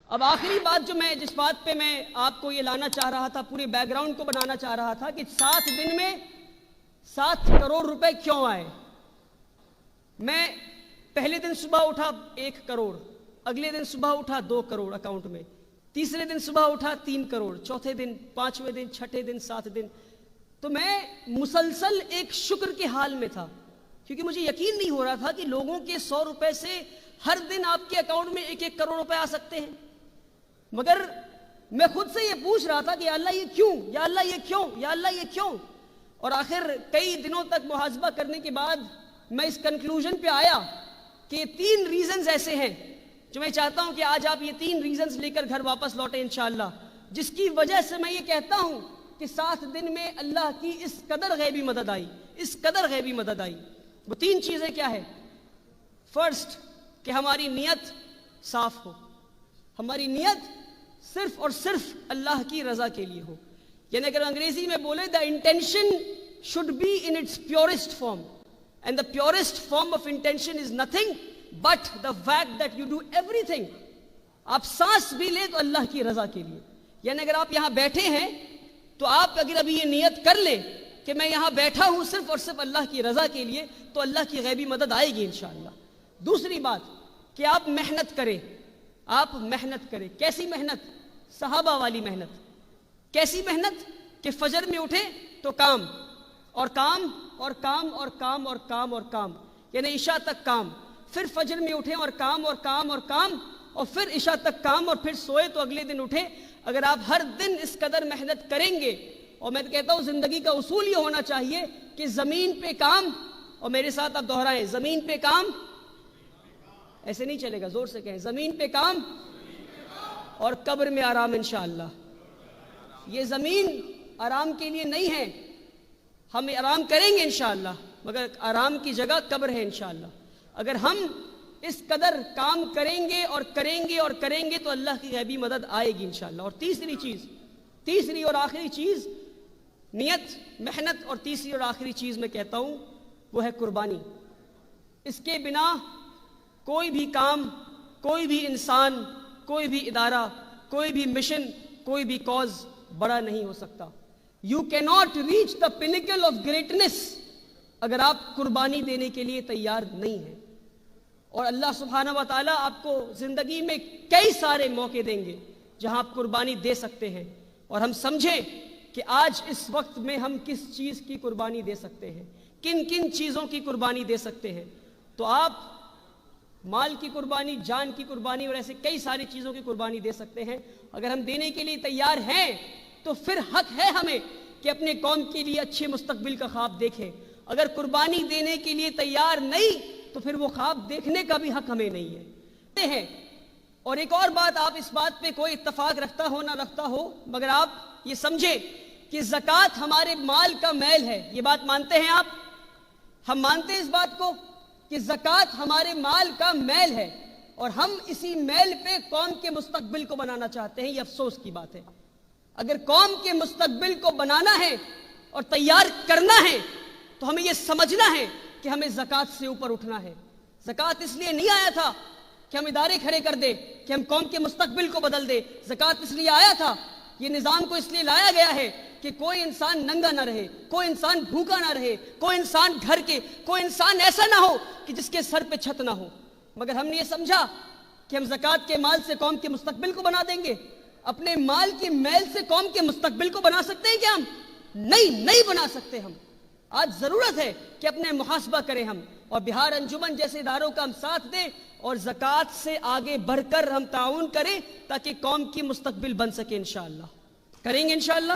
اب آخری بات جس بات پہ میں آپ کو یہ لانا چاہ رہا تھا، پورے بیک گراؤنڈ کو بنانا چاہ رہا تھا کہ 7 دن میں 7 کروڑ روپے کیوں آئے۔ میں پہلے دن صبح اٹھا 1 کروڑ، اگلے دن صبح اٹھا 2 کروڑ اکاؤنٹ میں، تیسرے دن صبح اٹھا 3 کروڑ، چوتھے دن، 5ویں دن، چھٹے دن، 7 دن۔ تو میں مسلسل ایک شکر کے حال میں تھا، کیونکہ مجھے یقین نہیں ہو رہا تھا کہ لوگوں کے 100 روپے سے ہر دن آپ کے اکاؤنٹ میں 1 کروڑ روپے آ سکتے ہیں۔ مگر میں خود سے یہ پوچھ رہا تھا کہ یا اللہ یہ کیوں، یا اللہ یہ کیوں، یا اللہ یہ کیوں۔ اور آخر کئی دنوں تک محاسبہ کرنے کے بعد میں اس کنکلوژن پہ آیا کہ 3 ریزنز ایسے ہیں جو میں چاہتا ہوں کہ آج آپ یہ 3 ریزنز لے کر گھر واپس لوٹیں انشاءاللہ، جس کی وجہ سے میں یہ کہتا ہوں کہ 7 دن میں اللہ کی اس قدر غیبی مدد آئی، اس قدر غیبی مدد آئی۔ وہ 3 چیزیں کیا ہے؟ فرسٹ، کہ ہماری نیت صاف ہو، ہماری نیت صرف اور صرف اللہ کی رضا کے لیے ہو، یعنی اگر انگریزی میں بولے the intention should be in its purest form, and the purest form of intention is nothing but the fact that you do everything۔ آپ سانس بھی لیں تو اللہ کی رضا کے لیے، یعنی اگر آپ یہاں بیٹھے ہیں تو آپ اگر ابھی یہ نیت کر لیں کہ میں یہاں بیٹھا ہوں صرف اور صرف اللہ کی رضا کے لیے، تو اللہ کی غیبی مدد آئے گی انشاءاللہ۔ دوسری بات کہ آپ محنت کریں، آپ محنت کریں۔ کیسی محنت؟ صحابہ والی محنت۔ کیسی محنت؟ کہ فجر میں اٹھے تو کام اور کام اور کام اور کام اور کام اور کام، یعنی عشاء تک کام، پھر فجر میں اٹھے اور کام اور کام اور کام، اور پھر عشاء تک کام، اور پھر سوئے تو اگلے دن اٹھے۔ اگر آپ ہر دن اس قدر محنت کریں گے، اور میں کہتا ہوں زندگی کا اصول یہ ہونا چاہیے کہ زمین پہ کام، اور میرے ساتھ آپ دہرائیں، زمین پہ کام، ایسے نہیں چلے گا، زور سے کہیں، زمین پہ کام اور قبر میں آرام انشاءاللہ۔ یہ زمین آرام کے لیے نہیں ہے، ہم آرام کریں گے انشاءاللہ، مگر آرام کی جگہ قبر ہے انشاءاللہ۔ اگر ہم اس قدر کام کریں گے اور کریں گے اور کریں گے تو اللہ کی غیبی مدد آئے گی انشاءاللہ۔ اور تیسری اور آخری چیز، نیت، محنت، اور تیسری اور آخری چیز میں کہتا ہوں وہ ہے قربانی۔ اس کے بنا کوئی بھی کام، کوئی بھی انسان، کوئی بھی ادارہ، کوئی بھی مشن، کوئی بھی کاز بڑا نہیں ہو سکتا۔ You cannot reach the pinnacle of greatness اگر آپ قربانی دینے کے لیے تیار نہیں ہیں۔ اور اللہ سبحانہ و تعالیٰ آپ کو زندگی میں کئی سارے موقع دیں گے جہاں آپ قربانی دے سکتے ہیں، اور ہم سمجھیں کہ آج اس وقت میں ہم کس چیز کی قربانی دے سکتے ہیں، کن کن چیزوں کی قربانی دے سکتے ہیں۔ تو آپ مال کی قربانی، جان کی قربانی، اور ایسے کئی ساری چیزوں کی قربانی دے سکتے ہیں۔ اگر ہم دینے کے لیے تیار ہیں تو پھر حق ہے ہمیں کہ اپنے قوم کے لیے اچھے مستقبل کا خواب دیکھیں۔ اگر قربانی دینے کے لیے تیار نہیں تو پھر وہ خواب دیکھنے کا بھی حق ہمیں نہیں ہے۔ اور ایک اور بات، آپ اس بات پہ کوئی اتفاق رکھتا ہو نہ رکھتا ہو، مگر آپ یہ سمجھیں کہ زکوٰۃ ہمارے مال کا میل ہے۔ یہ بات مانتے ہیں آپ؟ ہم مانتے ہیں اس بات کو کہ زکوٰۃ ہمارے مال کا میل ہے، اور ہم اسی میل پہ قوم کے مستقبل کو بنانا چاہتے ہیں۔ یہ افسوس کی بات ہے۔ اگر قوم کے مستقبل کو بنانا ہے اور تیار کرنا ہے تو ہمیں یہ سمجھنا ہے کہ ہمیں زکوٰۃ سے اوپر اٹھنا ہے۔ زکوٰۃ اس لیے نہیں آیا تھا کہ ہم ادارے کھڑے کر دیں، کہ ہم قوم کے مستقبل کو بدل دیں۔ زکوٰۃ اس لیے آیا تھا، یہ نظام کو اس لیے لایا گیا ہے کہ کوئی انسان ننگا نہ رہے، کوئی انسان بھوکا نہ رہے، کوئی انسان گھر کے، کوئی انسان ایسا نہ ہو کہ جس کے سر پہ چھت نہ ہو۔ مگر ہم نے یہ سمجھا کہ ہم زکوٰۃ کے مال سے قوم کے مستقبل کو بنا دیں گے۔ اپنے مال کے میل سے قوم کے مستقبل کو بنا سکتے ہیں کیا ہم؟ نہیں بنا سکتے ہم۔ آج ضرورت ہے کہ اپنے محاسبہ کریں ہم، اور بہار انجمن جیسے اداروں کا ہم ساتھ دیں، اور زکوٰۃ سے آگے بڑھ کر ہم تعاون کریں تاکہ قوم کی مستقبل بن سکے انشاءاللہ۔ کریں گے انشاءاللہ۔